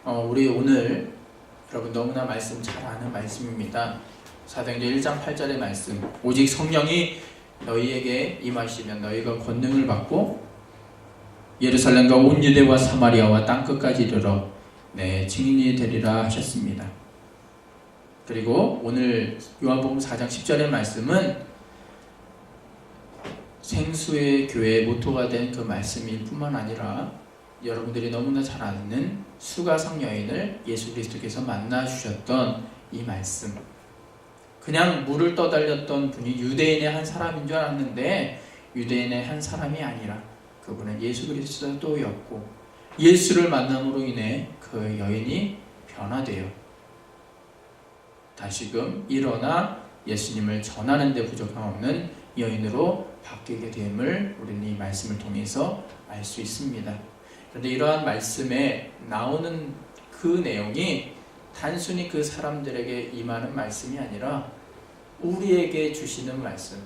우리 오늘 여러분 너무나 말씀 잘 아는 말씀입니다. 사도행전 1장 8절의 말씀. 오직 성령이 너희에게 임하시면 너희가 권능을 받고 예루살렘과 온 유대와 사마리아와 땅끝까지 이르러 내 증인이 되리라 하셨습니다. 그리고 오늘 요한복음 4장 10절의 말씀은 생수의 교회의 모토가 된 그 말씀일 뿐만 아니라 여러분들이 너무나 잘 아는 수가성 여인을 예수 그리스도께서 만나 주셨던 이 말씀. 그냥 물을 떠달렸던 분이 유대인의 한 사람인 줄 알았는데 유대인의 한 사람이 아니라 그분은 예수 그리스도였고, 예수를 만남으로 인해 그 여인이 변화되어 다시금 일어나 예수님을 전하는 데 부족함 없는 여인으로 바뀌게 됨을 우리는 이 말씀을 통해서 알 수 있습니다. 그런데 이러한 말씀에 나오는 그 내용이 단순히 그 사람들에게 임하는 말씀이 아니라 우리에게 주시는 말씀.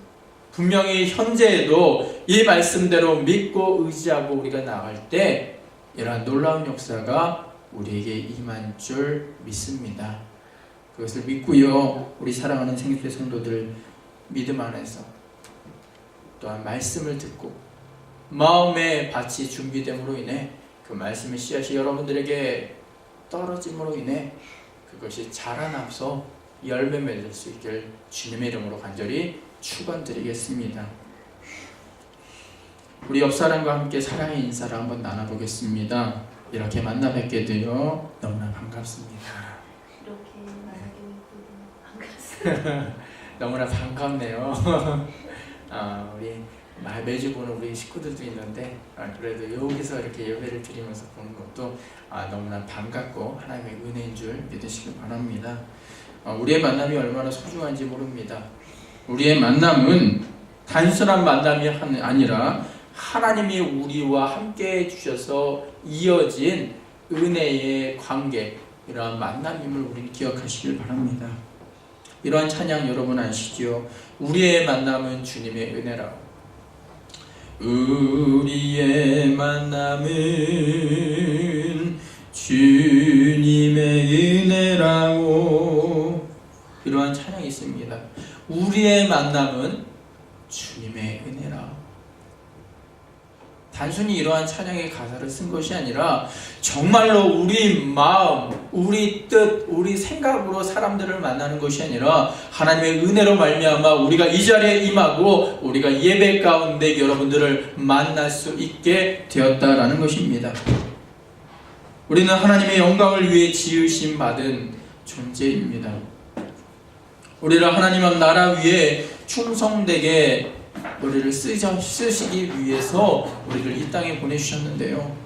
분명히 현재에도 이 말씀대로 믿고 의지하고 우리가 나갈 때 이러한 놀라운 역사가 우리에게 임한 줄 믿습니다. 그것을 믿고요, 우리 사랑하는 생수의 성도들 믿음 안에서 또한 말씀을 듣고 마음의 밭이 준비됨으로 인해 그 말씀의 씨앗이 여러분들에게 떨어짐으로 인해 그것이 자라나서 열매 맺을 수 있길 주님의 이름으로 간절히 축원드리겠습니다. 우리 옆사람과 함께 사랑의 인사를 한번 나눠보겠습니다. 이렇게 만나 뵙게 되어 너무나 반갑습니다. 이렇게 말하기 반갑습니다. 너무나 반갑네요. 우리 매주 보는 우리 식구들도 있는데 그래도 여기서 이렇게 예배를 드리면서 보는 것도 너무나 반갑고 하나님의 은혜인 줄 믿으시길 바랍니다. 우리의 만남이 얼마나 소중한지 모릅니다. 우리의 만남은 단순한 만남이 아니라 하나님이 우리와 함께 해주셔서 이어진 은혜의 관계, 이러한 만남임을 우리는 기억하시길 바랍니다. 이러한 찬양 여러분 아시죠? 우리의 만남은 주님의 은혜라고. 우리의 만남은 주님의 은혜라고, 이러한 찬양이 있습니다. 우리의 만남은 주님의 은혜라. 단순히 이러한 찬양의 가사를 쓴 것이 아니라 정말로 우리 마음, 우리 뜻, 우리 생각으로 사람들을 만나는 것이 아니라 하나님의 은혜로 말미암아 우리가 이 자리에 임하고 우리가 예배 가운데 여러분들을 만날 수 있게 되었다라는 것입니다. 우리는 하나님의 영광을 위해 지으심 받은 존재입니다. 우리를 하나님의 나라 위에 충성되게 우리를 쓰시기 위해서 우리를 이 땅에 보내주셨는데요,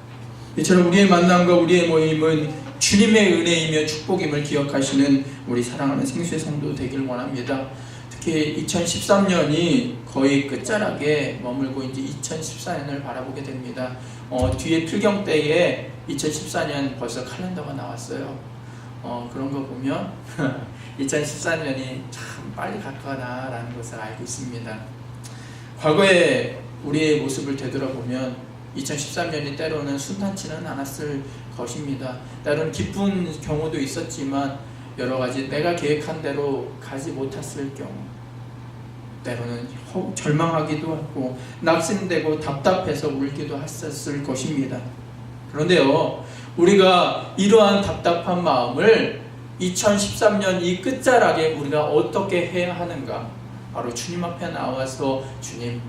이처럼 우리의 만남과 우리의 모임은 주님의 은혜이며 축복임을 기억하시는 우리 사랑하는 생수의 성도 되길 원합니다. 특히 2013년이 거의 끝자락에 머물고 이제 2014년을 바라보게 됩니다. 뒤에 필경 때에 2014년 벌써 칼렌더가 나왔어요. 그런 거 보면 2014년이 참 빨리 가까워라는 것을 알고 있습니다. 과거에 우리의 모습을 되돌아보면 2013년이 때로는 순탄치는 않았을 것입니다. 때로는 기쁜 경우도 있었지만 여러 가지 내가 계획한 대로 가지 못했을 경우, 때로는 절망하기도 하고 낙심되고 답답해서 울기도 했었을 것입니다. 그런데요, 우리가 이러한 답답한 마음을 2013년 이 끝자락에 우리가 어떻게 해야 하는가? 바로 주님 앞에 나와서 주님,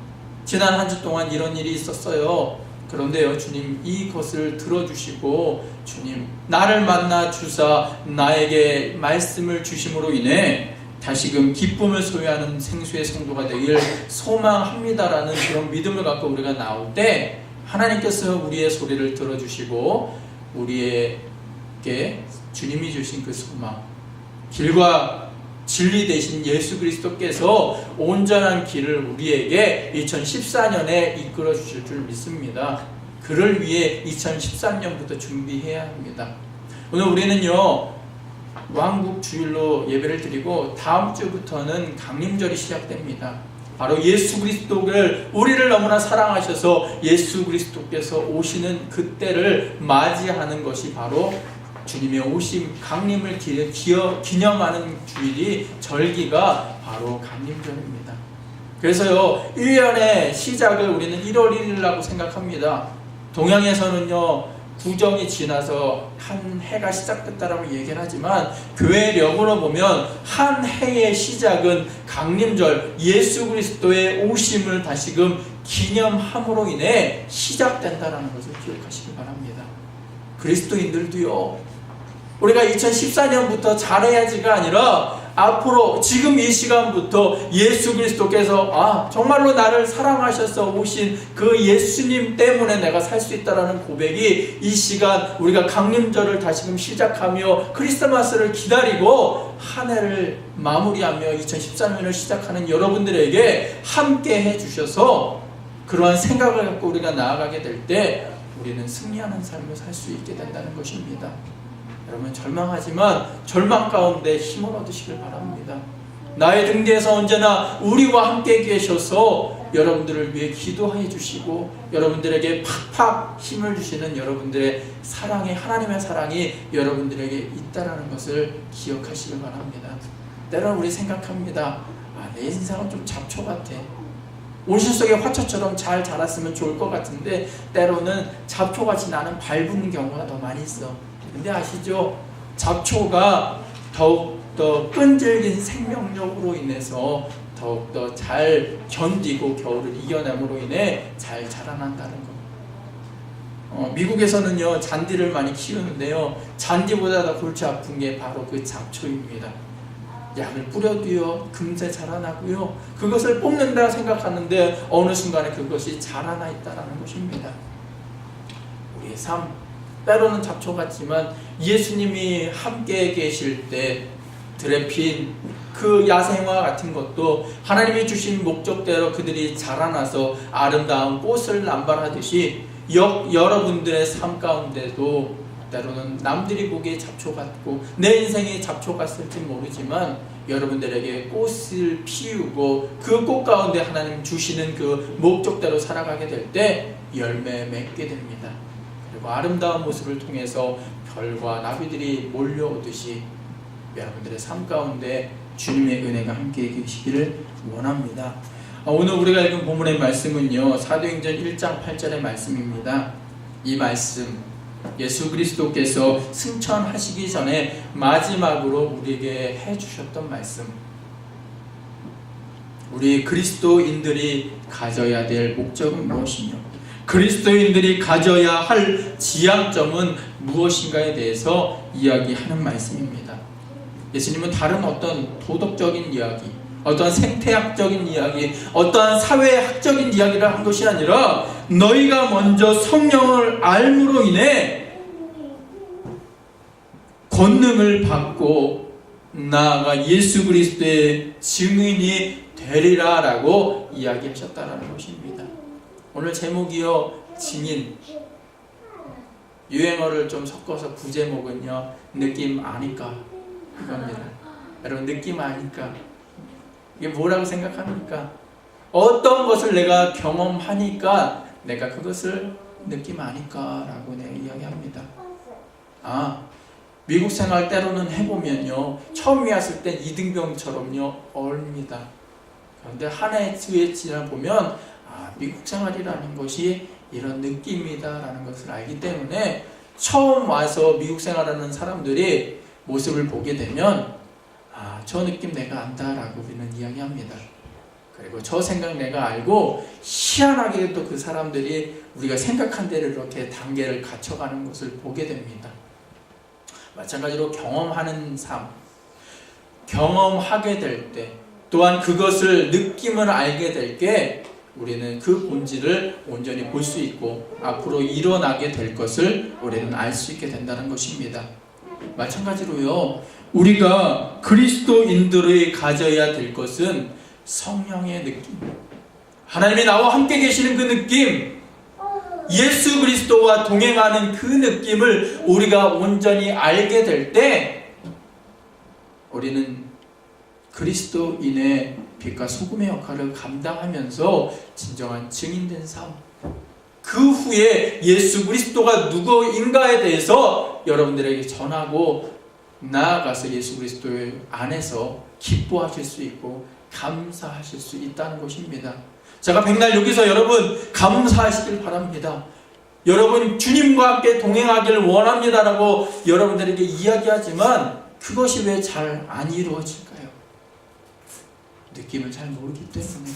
지난 한 주 동안 이런 일이 있었어요. 그런데요, 주님 이것을 들어주시고 주님 나를 만나 주사 나에게 말씀을 주심으로 인해 다시금 기쁨을 소유하는 생수의 성도가 되길 소망합니다라는 그런 믿음을 갖고 우리가 나올 때 하나님께서 우리의 소리를 들어주시고 우리에게 주님이 주신 그 소망, 길과 진리 되신 예수 그리스도께서 온전한 길을 우리에게 2014년에 이끌어 주실 줄 믿습니다. 그를 위해 2013년부터 준비해야 합니다. 오늘 우리는요, 왕국 주일로 예배를 드리고 다음 주부터는 강림절이 시작됩니다. 바로 예수 그리스도를, 우리를 너무나 사랑하셔서 예수 그리스도께서 오시는 그때를 맞이하는 것이 바로 주님의 오심 강림을 기념하는 주일이 절기가 바로 강림절입니다. 그래서요 1년의 시작을 우리는 1월 1일이라고 생각합니다. 동양에서는요 구정이 지나서 한 해가 시작됐다라고 얘기를 하지만 교회력으로 보면 한 해의 시작은 강림절 예수 그리스도의 오심을 다시금 기념함으로 인해 시작된다는 것을 기억하시기 바랍니다. 그리스도인들도요 우리가 2014년부터 잘해야지가 아니라 앞으로 지금 이 시간부터 예수 그리스도께서 정말로 나를 사랑하셔서 오신 그 예수님 때문에 내가 살 수 있다는 고백이 이 시간 우리가 강림절을 다시금 시작하며 크리스마스를 기다리고 한 해를 마무리하며 2014년을 시작하는 여러분들에게 함께 해주셔서 그러한 생각을 갖고 우리가 나아가게 될 때 우리는 승리하는 삶을 살 수 있게 된다는 것입니다. 여러분 절망하지만 절망 가운데 힘을 얻으시길 바랍니다. 나의 등 뒤에서 언제나 우리와 함께 계셔서 여러분들을 위해 기도해 주시고 여러분들에게 팍팍 힘을 주시는 여러분들의 사랑이 하나님의 사랑이 여러분들에게 있다는 것을 기억하시길 바랍니다. 때로는 우리 생각합니다. 내 인생은 좀 잡초 같아. 온실 속의 화초처럼 잘 자랐으면 좋을 것 같은데 때로는 잡초같이 나는 밟은 경우가 더 많이 있어. 근데 아시죠? 잡초가 더욱더 끈질긴 생명력으로 인해서 더욱더 잘 견디고 겨울을 이겨냄으로 인해 잘 자라난다는 거. 미국에서는요 잔디를 많이 키우는데요 잔디보다 더 골치 아픈 게 바로 그 잡초입니다. 약을 뿌려도요 금세 자라나고요 그것을 뽑는다 생각하는데 어느 순간에 그것이 자라나 있다는 것입니다. 우리의 삶 때로는 잡초 같지만 예수님이 함께 계실 때 들에 핀 그 야생화 같은 것도 하나님이 주신 목적대로 그들이 자라나서 아름다운 꽃을 남발하듯이 여러분들의 삶 가운데도 때로는 남들이 보기에 잡초 같고 내 인생이 잡초 같을지 모르지만 여러분들에게 꽃을 피우고 그 꽃 가운데 하나님 주시는 그 목적대로 살아가게 될 때 열매 맺게 됩니다. 그리고 아름다운 모습을 통해서 별과 나비들이 몰려오듯이 여러분들의 삶 가운데 주님의 은혜가 함께 계시기를 원합니다. 오늘 우리가 읽은 본문의 말씀은요 사도행전 1장 8절의 말씀입니다. 이 말씀 예수 그리스도께서 승천하시기 전에 마지막으로 우리에게 해주셨던 말씀, 우리 그리스도인들이 가져야 될 목적은 무엇이며 그리스도인들이 가져야 할 지향점은 무엇인가에 대해서 이야기하는 말씀입니다. 예수님은 다른 어떤 도덕적인 이야기, 어떠한 생태학적인 이야기, 어떠한 사회학적인 이야기를 한 것이 아니라 너희가 먼저 성령을 알므로 인해 권능을 받고 나아가 예수 그리스도의 증인이 되리라 라고 이야기하셨다는 것입니다. 오늘 제목이요 증인, 유행어를 좀 섞어서 부제목은요 느낌 아니까 그겁니다. 여러분 느낌 아니까 이게 뭐라고 생각합니까? 어떤 것을 내가 경험하니까 내가 그것을 느낌 아니까 라고 내가 이야기합니다. 미국 생활 때로는 해보면요 처음 왔을 땐 이등병처럼요 얼입니다. 그런데 한 해 뒤에 지나보면 미국 생활이라는 것이 이런 느낌이다 라는 것을 알기 때문에 처음 와서 미국 생활하는 사람들이 모습을 보게 되면 저 느낌 내가 안다 라고 우리는 이야기합니다. 그리고 저 생각 내가 알고 희한하게도 그 사람들이 우리가 생각한 대로 이렇게 단계를 갖춰가는 것을 보게 됩니다. 마찬가지로 경험하는 삶, 경험하게 될 때 또한 그것을 느낌을 알게 될 게 우리는 그 본질을 온전히 볼 수 있고 앞으로 일어나게 될 것을 우리는 알 수 있게 된다는 것입니다. 마찬가지로요 우리가 그리스도인들이 가져야 될 것은 성령의 느낌, 하나님이 나와 함께 계시는 그 느낌, 예수 그리스도와 동행하는 그 느낌을 우리가 온전히 알게 될 때 우리는 그리스도인의 빛과 소금의 역할을 감당하면서 진정한 증인된 삶, 그 후에 예수 그리스도가 누구인가에 대해서 여러분들에게 전하고 나아가서 예수 그리스도의 안에서 기뻐하실 수 있고 감사하실 수 있다는 것입니다. 제가 백날 여기서 여러분 감사하시길 바랍니다. 여러분 주님과 함께 동행하기를 원합니다라고 여러분들에게 이야기하지만 그것이 왜 잘 안 이루어질까요? 느낌을 잘 모르기 때문에.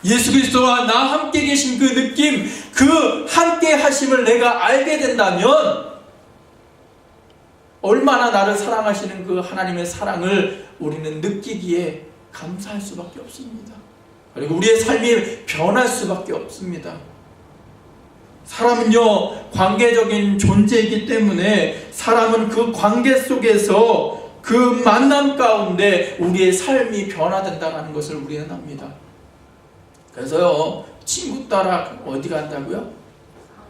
예수 그리스도와 나 함께 계신 그 느낌, 그 함께 하심을 내가 알게 된다면 얼마나 나를 사랑하시는 그 하나님의 사랑을 우리는 느끼기에 감사할 수밖에 없습니다. 그리고 우리의 삶이 변할 수밖에 없습니다. 사람은요, 관계적인 존재이기 때문에 사람은 그 관계 속에서 그 만남 가운데 우리의 삶이 변화된다는 것을 우리는 압니다. 그래서요, 친구 따라 어디 간다고요?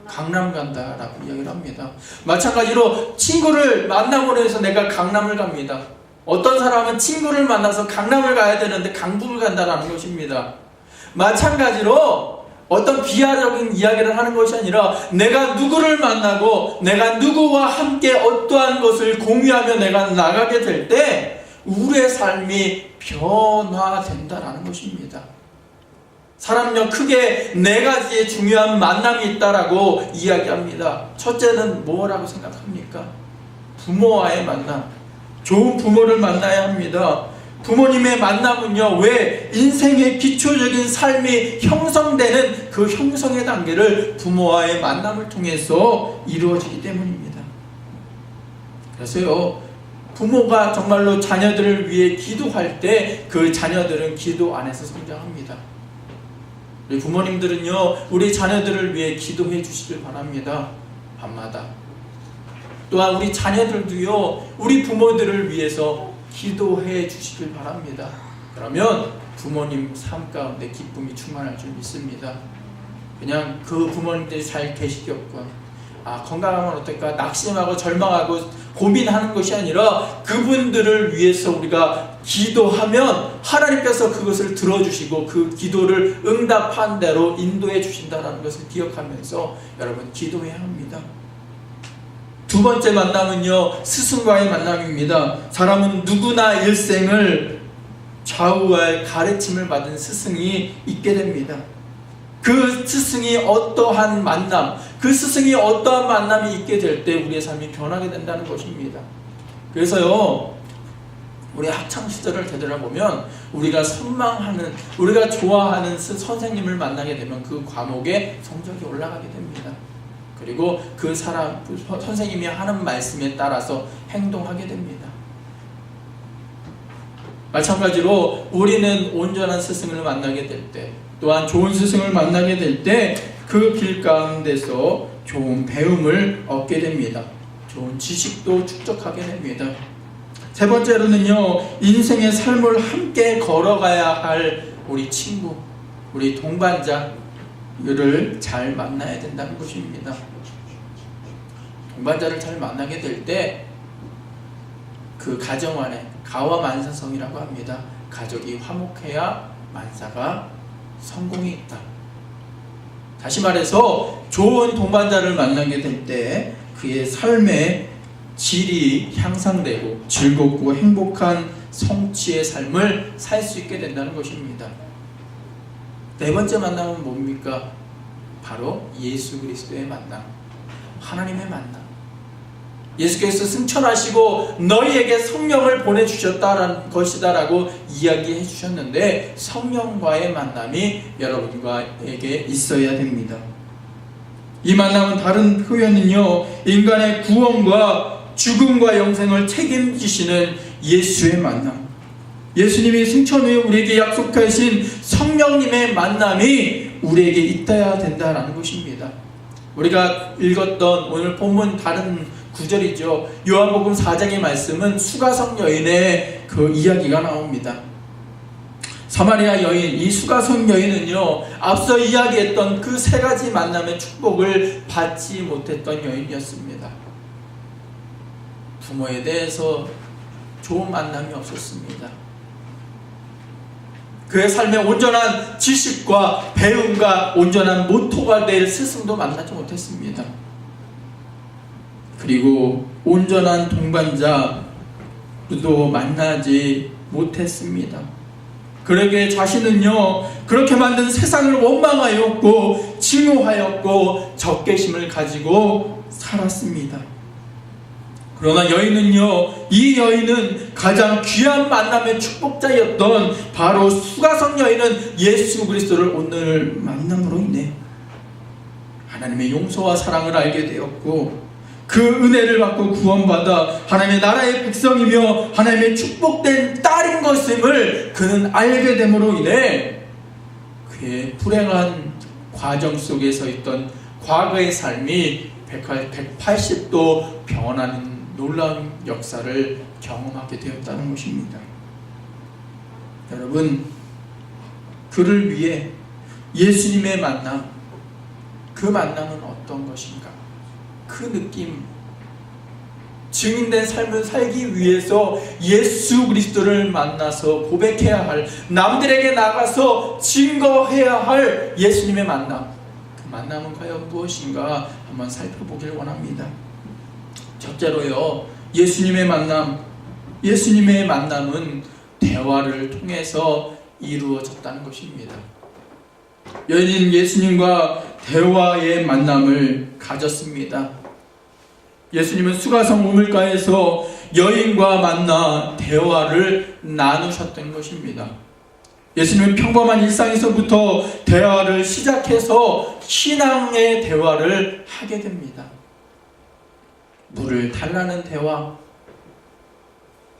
강남 간다라고 이야기를 합니다. 마찬가지로 친구를 만나고 해서 내가 강남을 갑니다. 어떤 사람은 친구를 만나서 강남을 가야 되는데 강북을 간다라는 것입니다. 마찬가지로 어떤 비하적인 이야기를 하는 것이 아니라 내가 누구를 만나고 내가 누구와 함께 어떠한 것을 공유하며 내가 나가게 될 때 우리의 삶이 변화된다라는 것입니다. 사람은요, 크게 네 가지의 중요한 만남이 있다라고 이야기합니다. 첫째는 뭐라고 생각합니까? 부모와의 만남. 좋은 부모를 만나야 합니다. 부모님의 만남은요, 왜 인생의 기초적인 삶이 형성되는 그 형성의 단계를 부모와의 만남을 통해서 이루어지기 때문입니다. 그래서요, 부모가 정말로 자녀들을 위해 기도할 때 그 자녀들은 기도 안에서 성장합니다. 우리 부모님들은요, 우리 자녀들을 위해 기도해 주시길 바랍니다. 밤마다. 또한 우리 자녀들도요, 우리 부모들을 위해서 기도해 주시길 바랍니다. 그러면 부모님 삶 가운데 기쁨이 충만할 줄 믿습니다. 그냥 그 부모님들이 잘 계시겠건 건강하면 어떨까 낙심하고 절망하고 고민하는 것이 아니라 그분들을 위해서 우리가 기도하면 하나님께서 그것을 들어주시고 그 기도를 응답한 대로 인도해 주신다는 것을 기억하면서 여러분 기도해야 합니다. 두 번째 만남은요, 스승과의 만남입니다. 사람은 누구나 일생을 좌우할 가르침을 받은 스승이 있게 됩니다. 그 스승이 어떠한 만남, 그 스승이 어떠한 만남이 있게 될 때 우리의 삶이 변하게 된다는 것입니다. 그래서요, 우리 학창시절을 되돌아보면 우리가 선망하는, 우리가 좋아하는 선생님을 만나게 되면 그 과목의 성적이 올라가게 됩니다. 그리고 그 사람, 선생님이 하는 말씀에 따라서 행동하게 됩니다. 마찬가지로 우리는 온전한 스승을 만나게 될 때, 또한 좋은 스승을 만나게 될 때 그 길 가운데서 좋은 배움을 얻게 됩니다. 좋은 지식도 축적하게 됩니다. 세 번째로는요, 인생의 삶을 함께 걸어가야 할 우리 친구, 우리 동반자를 잘 만나야 된다는 것입니다. 동반자를 잘 만나게 될 때 그 가정 안에 가와만사성이라고 합니다. 가족이 화목해야 만사가 성공이 있다. 다시 말해서 좋은 동반자를 만나게 될 때 그의 삶의 질이 향상되고 즐겁고 행복한 성취의 삶을 살 수 있게 된다는 것입니다. 네 번째 만남은 뭡니까? 바로 예수 그리스도의 만남, 하나님의 만남. 예수께서 승천하시고 너희에게 성령을 보내주셨다는 것이다라고 이야기해 주셨는데 성령과의 만남이 여러분과에게 있어야 됩니다. 이 만남은 다른 표현은요, 인간의 구원과 죽음과 영생을 책임지시는 예수의 만남, 예수님이 승천 후에 우리에게 약속하신 성령님의 만남이 우리에게 있어야 된다는 것입니다. 우리가 읽었던 오늘 본문 다른 구절이죠. 요한복음 4장의 말씀은 수가성 여인의 그 이야기가 나옵니다. 사마리아 여인, 이 수가성 여인은요, 앞서 이야기했던 그 세 가지 만남의 축복을 받지 못했던 여인이었습니다. 부모에 대해서 좋은 만남이 없었습니다. 그의 삶의 온전한 지식과 배움과 온전한 모토가 될 스승도 만나지 못했습니다. 그리고 온전한 동반자도 만나지 못했습니다. 그러게 자신은요, 그렇게 만든 세상을 원망하였고 증오하였고 적개심을 가지고 살았습니다. 그러나 이 여인은 가장 귀한 만남의 축복자였던 바로 수가성 여인은 예수 그리스도를 오늘 만남으로 인해 하나님의 용서와 사랑을 알게 되었고, 그 은혜를 받고 구원받아 하나님의 나라의 백성이며 하나님의 축복된 딸인 것임을 그는 알게 됨으로 인해 그의 불행한 과정 속에서 있던 과거의 삶이 180도 변하는 놀라운 역사를 경험하게 되었다는 것입니다. 여러분, 그를 위해 예수님의 만남, 그 만남은 어떤 것인가? 그 느낌, 증인된 삶을 살기 위해서 예수 그리스도를 만나서 고백해야 할, 남들에게 나가서 증거해야 할 예수님의 만남, 그 만남은 과연 무엇인가 한번 살펴보길 원합니다. 첫째로요, 예수님의 만남은 대화를 통해서 이루어졌다는 것입니다. 여인은 예수님과 대화의 만남을 가졌습니다. 예수님은 수가성 우물가에서 여인과 만나 대화를 나누셨던 것입니다. 예수님은 평범한 일상에서부터 대화를 시작해서 신앙의 대화를 하게 됩니다. 물을 달라는 대화,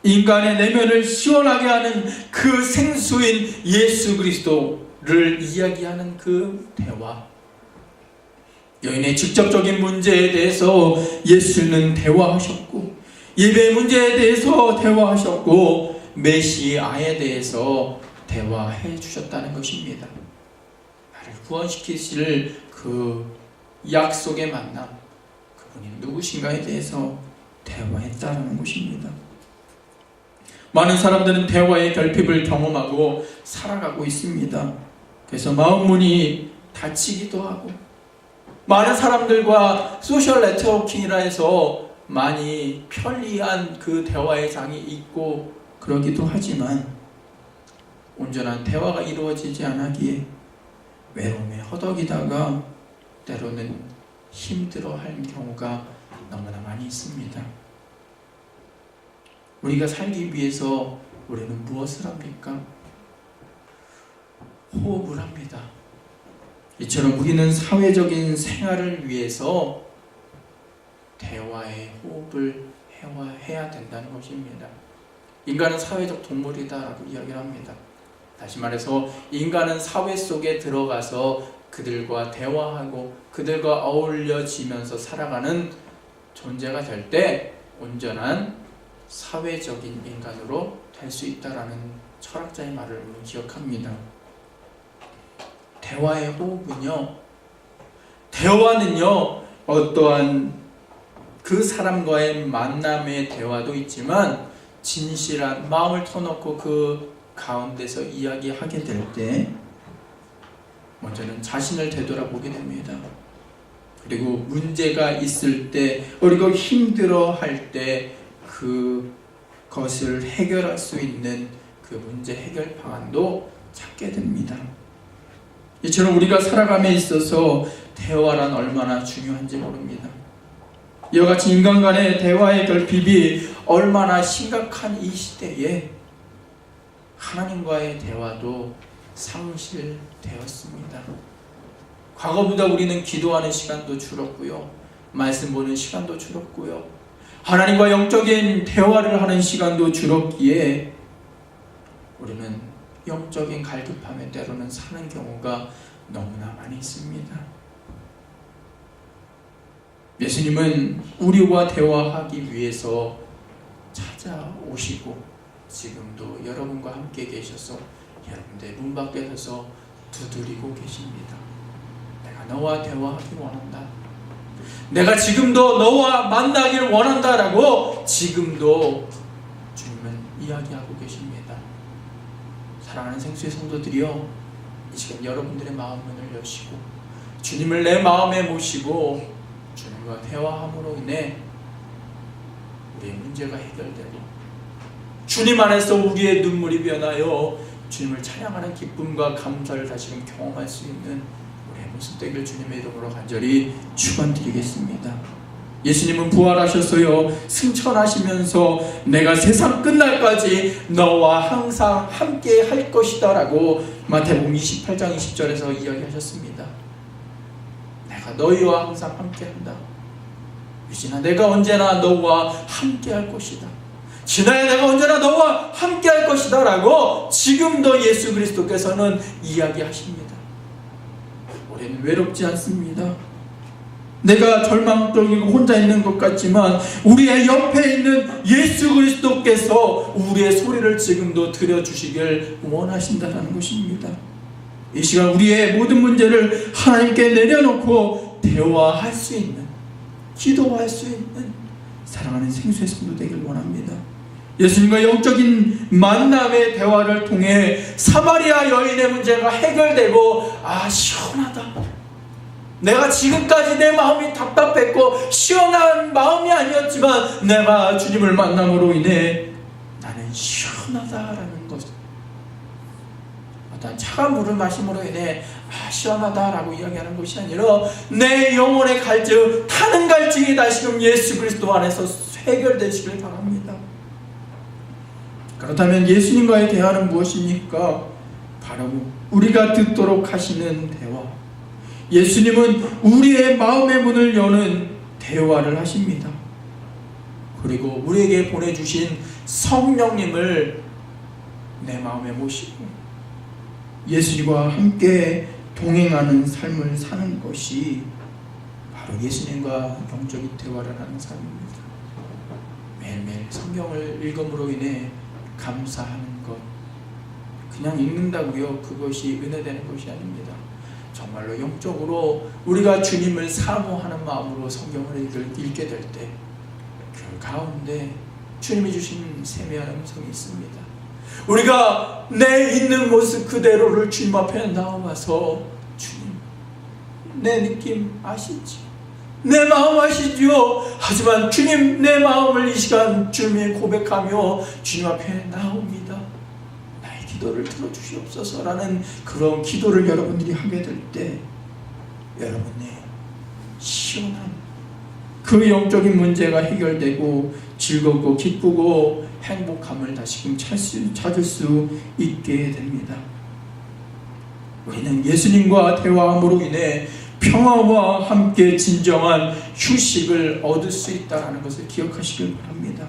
인간의 내면을 시원하게 하는 그 생수인 예수 그리스도를 이야기하는 그 대화, 여인의 직접적인 문제에 대해서 예수는 대화하셨고, 예배 문제에 대해서 대화하셨고, 메시아에 대해서 대화해 주셨다는 것입니다. 나를 구원시키실 그 약속의 만남, 그분이 누구신가에 대해서 대화했다는 것입니다. 많은 사람들은 대화의 결핍을 경험하고 살아가고 있습니다. 그래서 마음 문이 닫히기도 하고, 많은 사람들과 소셜 네트워킹이라 해서 많이 편리한 그 대화의 장이 있고 그러기도 하지만, 온전한 대화가 이루어지지 않았기에 외로움에 허덕이다가 때로는 힘들어할 경우가 너무나 많이 있습니다. 우리가 살기 위해서 우리는 무엇을 합니까? 호흡을 합니다. 이처럼 우리는 사회적인 생활을 위해서 대화의 호흡을 해야 된다는 것입니다. 인간은 사회적 동물이다라고 이야기를 합니다. 다시 말해서 인간은 사회 속에 들어가서 그들과 대화하고 그들과 어울려지면서 살아가는 존재가 될 때 온전한 사회적인 인간으로 될 수 있다라는 철학자의 말을 우리는 기억합니다. 대화의 호흡은요, 대화는요, 어떠한 그 사람과의 만남의 대화도 있지만 진실한 마음을 터놓고 그 가운데서 이야기하게 될 때 먼저는 자신을 되돌아보게 됩니다. 그리고 문제가 있을 때, 그리고 힘들어할 때 그것을 해결할 수 있는 그 문제 해결 방안도 찾게 됩니다. 이처럼 우리가 살아감에 있어서 대화란 얼마나 중요한지 모릅니다. 이와 같이 인간 간의 대화의 결핍이 얼마나 심각한 이 시대에 하나님과의 대화도 상실되었습니다. 과거보다 우리는 기도하는 시간도 줄었고요, 말씀 보는 시간도 줄었고요, 하나님과 영적인 대화를 하는 시간도 줄었기에 우리는 영적인 갈급함에 때로는 사는 경우가 너무나 많이 있습니다. 예수님은 우리와 대화하기 위해서 찾아오시고 지금도 여러분과 함께 계셔서 여러분들 문 밖에 서서 두드리고 계십니다. 내가 너와 대화하길 원한다. 내가 지금도 너와 만나길 원한다라고 지금도 주님은 이야기하고 계십니다. 사랑하는 생수의 성도들이여, 이 시간 여러분들의 마음 문을 여시고 주님을 내 마음에 모시고 주님과 대화함으로 인해 우리의 문제가 해결되고 주님 안에서 우리의 눈물이 변하여 주님을 찬양하는 기쁨과 감사를 다시금 경험할 수 있는 우리의 모습 되길 주님의 이름으로 간절히 축원드리겠습니다. 예수님은 부활하셨어요. 승천하시면서 내가 세상 끝날까지 너와 항상 함께 할 것이다 라고 마태복음 28장 20절에서 이야기하셨습니다. 내가 너희와 항상 함께 한다. 유진아, 내가 언제나 너와 함께 할 것이다. 진아야, 내가 언제나 너와 함께 할 것이다 라고 지금도 예수 그리스도께서는 이야기하십니다. 우리는 외롭지 않습니다. 내가 절망적이고 혼자 있는 것 같지만 우리의 옆에 있는 예수 그리스도께서 우리의 소리를 지금도 들어주시길 원하신다는 것입니다. 이 시간 우리의 모든 문제를 하나님께 내려놓고 대화할 수 있는, 기도할 수 있는 사랑하는 생수의 성도 되길 원합니다. 예수님과 영적인 만남의 대화를 통해 사마리아 여인의 문제가 해결되고, 시원하다. 내가 지금까지 내 마음이 답답했고 시원한 마음이 아니었지만 내가 주님을 만남으로 인해 나는 시원하다라는 것, 어떤 차가운 물을 마심으로 인해 시원하다라고 이야기하는 것이 아니라 내 영혼의 갈증, 타는 갈증이 다시금 예수 그리스도 안에서 해결되시길 바랍니다. 그렇다면 예수님과의 대화는 무엇입니까? 바로 우리가 듣도록 하시는 대화. 예수님은 우리의 마음의 문을 여는 대화를 하십니다. 그리고 우리에게 보내주신 성령님을 내 마음에 모시고 예수님과 함께 동행하는 삶을 사는 것이 바로 예수님과 영적인 대화를 하는 삶입니다. 매일매일 성경을 읽음으로 인해 감사하는 것, 그냥 읽는다고요, 그것이 은혜되는 것이 아닙니다. 정말로 영적으로 우리가 주님을 사모하는 마음으로 성경을 읽게 될 때 그 가운데 주님이 주신 세미한 음성이 있습니다. 우리가 내 있는 모습 그대로를 주님 앞에 나와서, 주님, 내 느낌 아시지? 내 마음 아시지요? 하지만 주님, 내 마음을 이 시간 주님에 고백하며 주님 앞에 나옵니다. 기도를 들어주시옵소서라는 그런 기도를 여러분들이 하게 될 때 여러분의 시원한 그 영적인 문제가 해결되고 즐겁고 기쁘고 행복함을 다시금 찾을 수 있게 됩니다. 우리는 예수님과 대화함으로 인해 평화와 함께 진정한 휴식을 얻을 수 있다는 것을 기억하시길 바랍니다.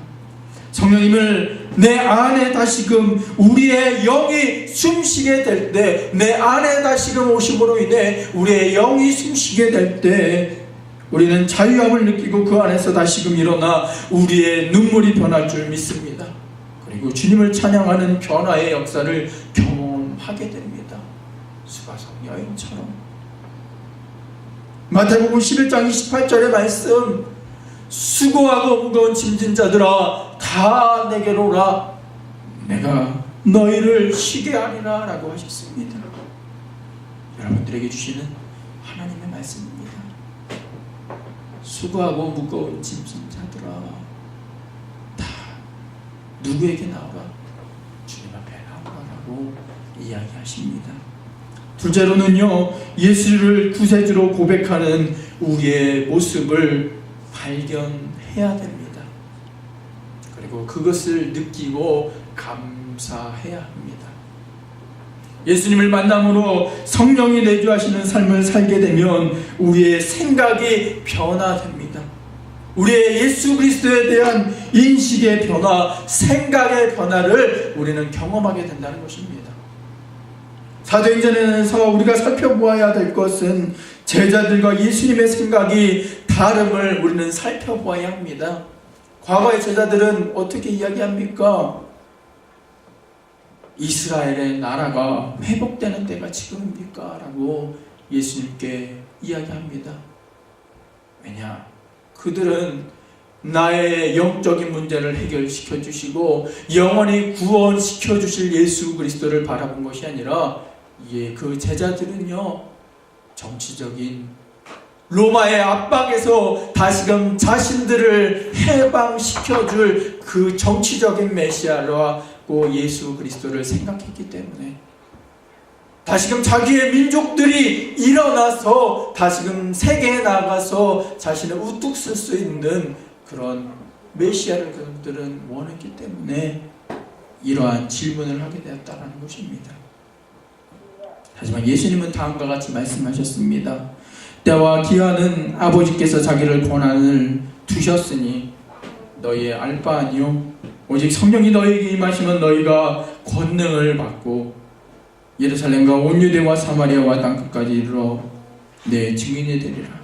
성령님을 내 안에 다시금 우리의 영이 숨쉬게 될 때, 내 안에 다시금 오심으로 인해 우리의 영이 숨쉬게 될 때 우리는 자유함을 느끼고 그 안에서 다시금 일어나 우리의 눈물이 변할 줄 믿습니다. 그리고 주님을 찬양하는 변화의 역사를 경험하게 됩니다. 수가성 여인처럼. 마태복음 11장 28절의 말씀, 수고하고 무거운 짐진 자들아 다 내게로 오라, 내가 너희를 쉬게 하리라 라고 하셨습니다. 여러분들에게 주시는 하나님의 말씀입니다. 수고하고 무거운 짐진 자들아 다 누구에게 나오라? 주님 앞에 나오라라고 이야기하십니다. 둘째로는요, 예수를 구세주로 고백하는 우리의 모습을 발견해야 됩니다. 그리고 그것을 느끼고 감사해야 합니다. 예수님을 만남으로 성령이 내주하시는 삶을 살게 되면 우리의 생각이 변화됩니다. 우리의 예수 그리스도에 대한 인식의 변화, 생각의 변화를 우리는 경험하게 된다는 것입니다. 사도행전에서 우리가 살펴보아야 될 것은 제자들과 예수님의 생각이 다름을 우리는 살펴보아야 합니다. 과거의 제자들은 어떻게 이야기합니까? 이스라엘의 나라가 회복되는 때가 지금입니까? 라고 예수님께 이야기합니다. 왜냐? 그들은 나의 영적인 문제를 해결시켜 주시고 영원히 구원시켜 주실 예수 그리스도를 바라본 것이 아니라 그 제자들은요, 정치적인 로마의 압박에서 다시금 자신들을 해방시켜줄 그 정치적인 메시아라고 예수 그리스도를 생각했기 때문에 다시금 자기의 민족들이 일어나서 다시금 세계에 나가서 자신을 우뚝 쓸 수 있는 그런 메시아를 그들은 원했기 때문에 이러한 질문을 하게 되었다는 것입니다. 하지만 예수님은 다음과 같이 말씀하셨습니다. 때와 기한은 아버지께서 자기를 권한을 두셨으니 너희의 알 바 아니요 오직 성령이 너희에게 임하시면 너희가 권능을 받고 예루살렘과 온 유대와 사마리아와 땅끝까지 이르러 내 증인이 되리라.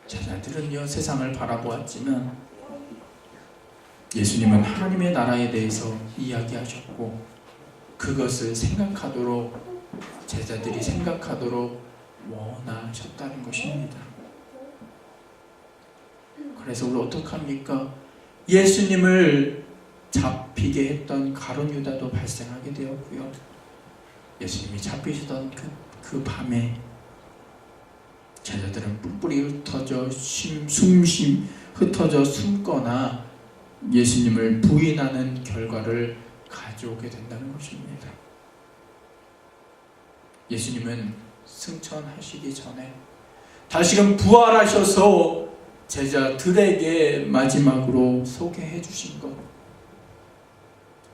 제자들은요, 세상을 바라보았지만 예수님은 하나님의 나라에 대해서 이야기하셨고 그것을 생각하도록, 제자들이 생각하도록 원하셨다는 것입니다. 그래서 우리 어떡합니까? 예수님을 잡히게 했던 가룟 유다도 발생하게 되었고요. 예수님이 잡히시던 그 밤에 제자들은 뿔뿔이 흩어져 흩어져 숨거나 예수님을 부인하는 결과를 가져오게 된다는 것입니다. 예수님은 승천하시기 전에 다시금 부활하셔서 제자들에게 마지막으로 소개해 주신 것,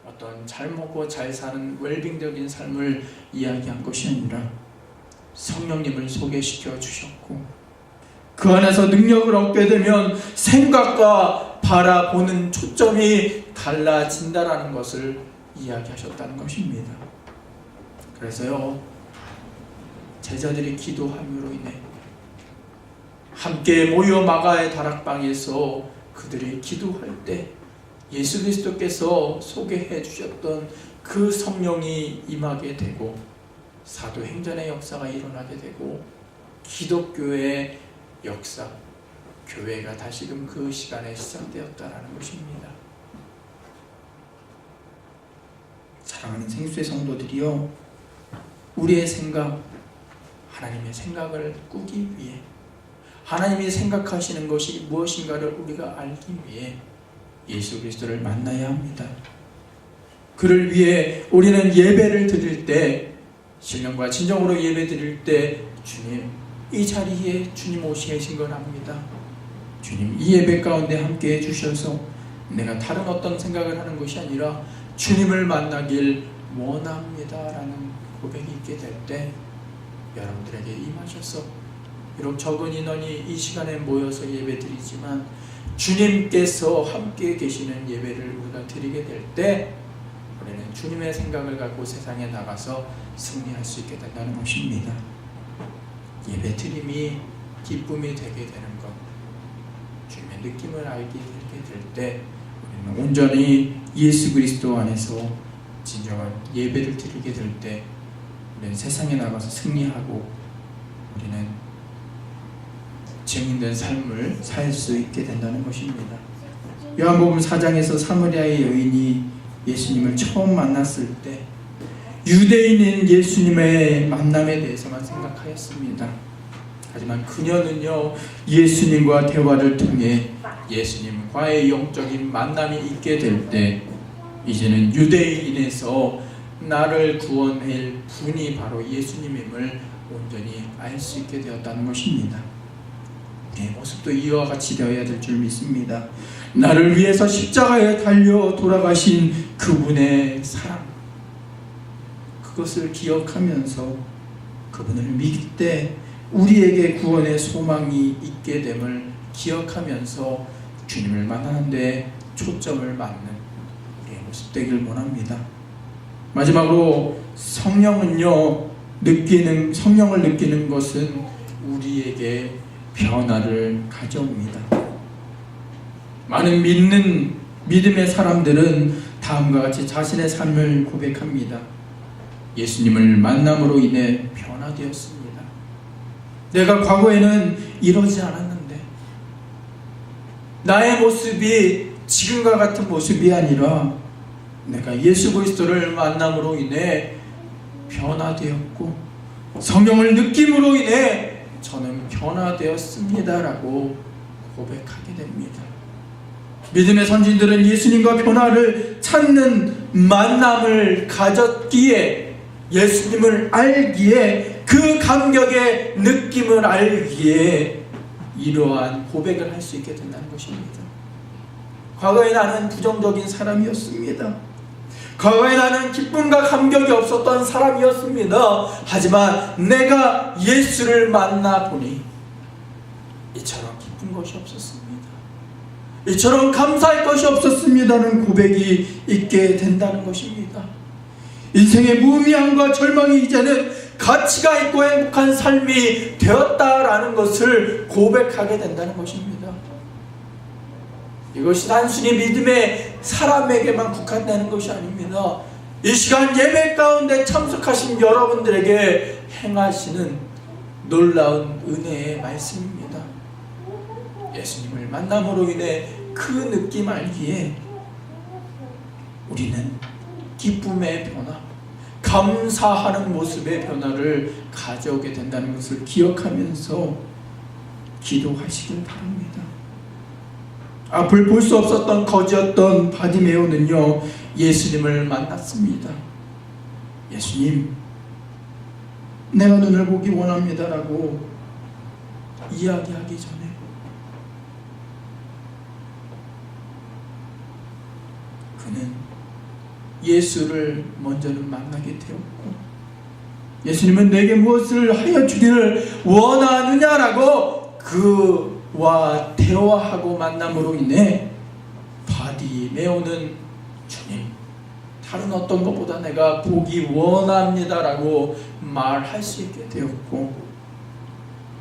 어떤 잘 먹고 잘 사는 웰빙적인 삶을 이야기한 것이 아니라 성령님을 소개시켜 주셨고 그 안에서 능력을 얻게 되면 생각과 바라보는 초점이 달라진다라는 것을 이야기하셨다는 것입니다. 그래서요, 제자들이 기도함으로 인해 함께 모여 마가의 다락방에서 그들이 기도할 때 예수 그리스도께서 소개해 주셨던 그 성령이 임하게 되고 사도행전의 역사가 일어나게 되고 기독교의 역사, 교회가 다시금 그 시간에 시작되었다는 것입니다. 사랑하는 생수의 성도들이요, 우리의 생각, 하나님의 생각을 꾸기 위해, 하나님이 생각하시는 것이 무엇인가를 우리가 알기 위해 예수 그리스도를 만나야 합니다. 그를 위해 우리는 예배를 드릴 때, 신령과 진정으로 예배 드릴 때 주님, 이 자리에 주님 오시 계신 걸 압니다. 주님, 이 예배 가운데 함께 해주셔서 내가 다른 어떤 생각을 하는 것이 아니라 주님을 만나길 원합니다 라는 고백이 있게 될 때 여러분들에게 임하셔서, 비록 적은 인원이 이 시간에 모여서 예배 드리지만 주님께서 함께 계시는 예배를 우리가 드리게 될 때 우리는 주님의 생각을 갖고 세상에 나가서 승리할 수 있게 된다는 것입니다. 예배 드림이 기쁨이 되게 되는 것, 주님의 느낌을 알게 될 때 우리는 온전히 예수 그리스도 안에서 진정한 예배를 드리게 될 때 우리는 세상에 나가서 승리하고 우리는 증인된 삶을 살 수 있게 된다는 것입니다. 요한복음 4장에서 사마리아의 여인이 예수님을 처음 만났을 때 유대인인 예수님의 만남에 대해서만 생각하였습니다. 하지만 그녀는요, 예수님과 대화를 통해 예수님과의 영적인 만남이 있게 될 때 이제는 유대인에서 나를 구원할 분이 바로 예수님임을 온전히 알 수 있게 되었다는 것입니다. 내 모습도 이와 같이 되어야 될 줄 믿습니다. 나를 위해서 십자가에 달려 돌아가신 그분의 사랑, 그것을 기억하면서 그분을 믿을 때 우리에게 구원의 소망이 있게 됨을 기억하면서 주님을 만나는 데 초점을 맞는 우리의 모습 되길 원합니다. 마지막으로 성령을 느끼는 것은 우리에게 변화를 가져옵니다. 많은 믿음의 사람들은 다음과 같이 자신의 삶을 고백합니다. 예수님을 만남으로 인해 변화되었습니다. 내가 과거에는 이러지 않았는데 나의 모습이 지금과 같은 모습이 아니라 내가 예수 그리스도를 만남으로 인해 변화되었고 성령을 느낌으로 인해 저는 변화되었습니다라고 고백하게 됩니다. 믿음의 선진들은 예수님과 변화를 찾는 만남을 가졌기에, 예수님을 알기에, 그 감격의 느낌을 알기에 이러한 고백을 할 수 있게 된다는 것입니다. 과거에 나는 부정적인 사람이었습니다. 과거에 나는 기쁨과 감격이 없었던 사람이었습니다. 하지만 내가 예수를 만나보니 이처럼 기쁜 것이 없었습니다. 이처럼 감사할 것이 없었습니다는 고백이 있게 된다는 것입니다. 인생의 무의미함과 절망이 이제는 가치가 있고 행복한 삶이 되었다라는 것을 고백하게 된다는 것입니다. 이것이 단순히 믿음의 사람에게만 국한되는 것이 아닙니다. 이 시간 예배 가운데 참석하신 여러분들에게 행하시는 놀라운 은혜의 말씀입니다. 예수님을 만남으로 인해 그 느낌 알기에 우리는 기쁨의 변화, 감사하는 모습의 변화를 가져오게 된다는 것을 기억하면서 기도하시길 바랍니다. 앞을 볼 수 없었던 거지였던 바디메오는요, 예수님을 만났습니다. 예수님, 내가 눈을 보기 원합니다라고 이야기하기 전에 그는 예수를 먼저는 만나게 되었고, 예수님은 내게 무엇을 하여 주기를 원하느냐라고 그와 대화하고 만남으로 인해 바디메오는 주님, 다른 어떤 것보다 내가 보기 원합니다라고 말할 수 있게 되었고,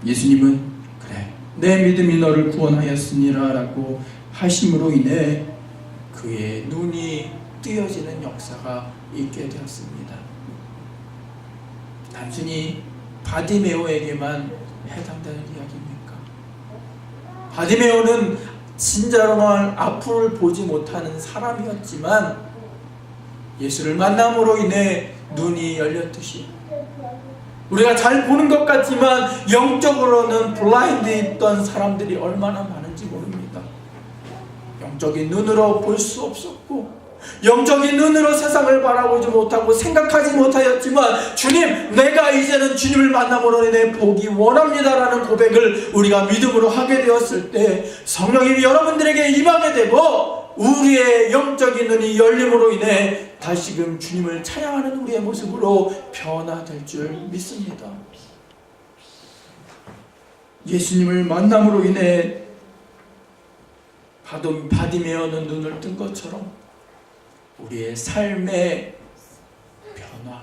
예수님은 그래, 내 믿음이 너를 구원하였으니라라고 하심으로 인해 그의 눈이 뜨여지는 역사가 있게 되었습니다. 단순히 바디메오에게만 해당되는 이야기입니까? 바디메오는 진짜로만 앞을 보지 못하는 사람이었지만 예수를 만남으로 인해 눈이 열렸듯이, 우리가 잘 보는 것 같지만 영적으로는 블라인드 있던 사람들이 얼마나 많은지 모릅니다. 영적인 눈으로 볼 수 없었고, 영적인 눈으로 세상을 바라보지 못하고 생각하지 못하였지만, 주님, 내가 이제는 주님을 만남으로 인해 보기 원합니다라는 고백을 우리가 믿음으로 하게 되었을 때 성령이 여러분들에게 임하게 되고, 우리의 영적인 눈이 열림으로 인해 다시금 주님을 찬양하는 우리의 모습으로 변화될 줄 믿습니다. 예수님을 만남으로 인해 바디메오는 눈을 뜬 것처럼 우리의 삶의 변화,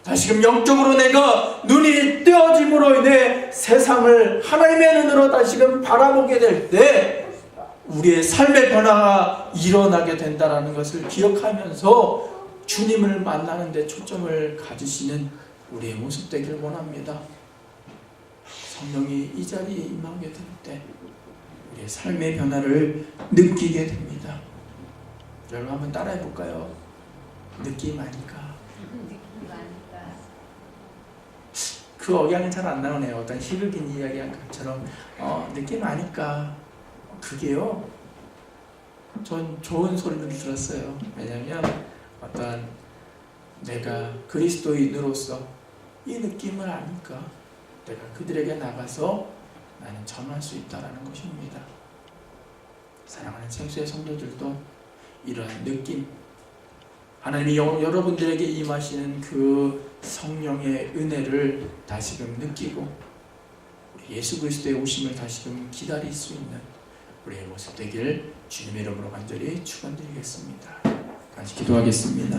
다시금 영적으로 내가 눈이 뜨어짐으로 인해 세상을 하나님의 눈으로 다시금 바라보게 될 때 우리의 삶의 변화가 일어나게 된다는 것을 기억하면서 주님을 만나는 데 초점을 가지시는 우리의 모습 되길 원합니다. 성령이 이 자리에 임하게 될 때 우리의 삶의 변화를 느끼게 됩니다. 여러분 한번 따라해 볼까요? 느낌 아니까. 그 억양은 잘 안 나오네요. 어떤 희극인 이야기한 것처럼 느낌 아니까. 그게요, 전 좋은 소리를 들었어요. 왜냐하면 어떤 내가 그리스도인으로서 이 느낌을 아니까 내가 그들에게 나가서 나는 전할 수 있다는 것입니다. 사랑하는 생수의 성도들도 이러한 느낌, 하나님이 여러분들에게 임하시는 그 성령의 은혜를 다시금 느끼고 예수 그리스도의 오심을 다시금 기다릴 수 있는 우리의 모습 되길 주님의 이름으로 간절히 축원드리겠습니다. 같이 기도하겠습니다.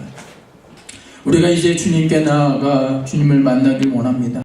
우리가 이제 주님께 나아가 주님을 만나길 원합니다.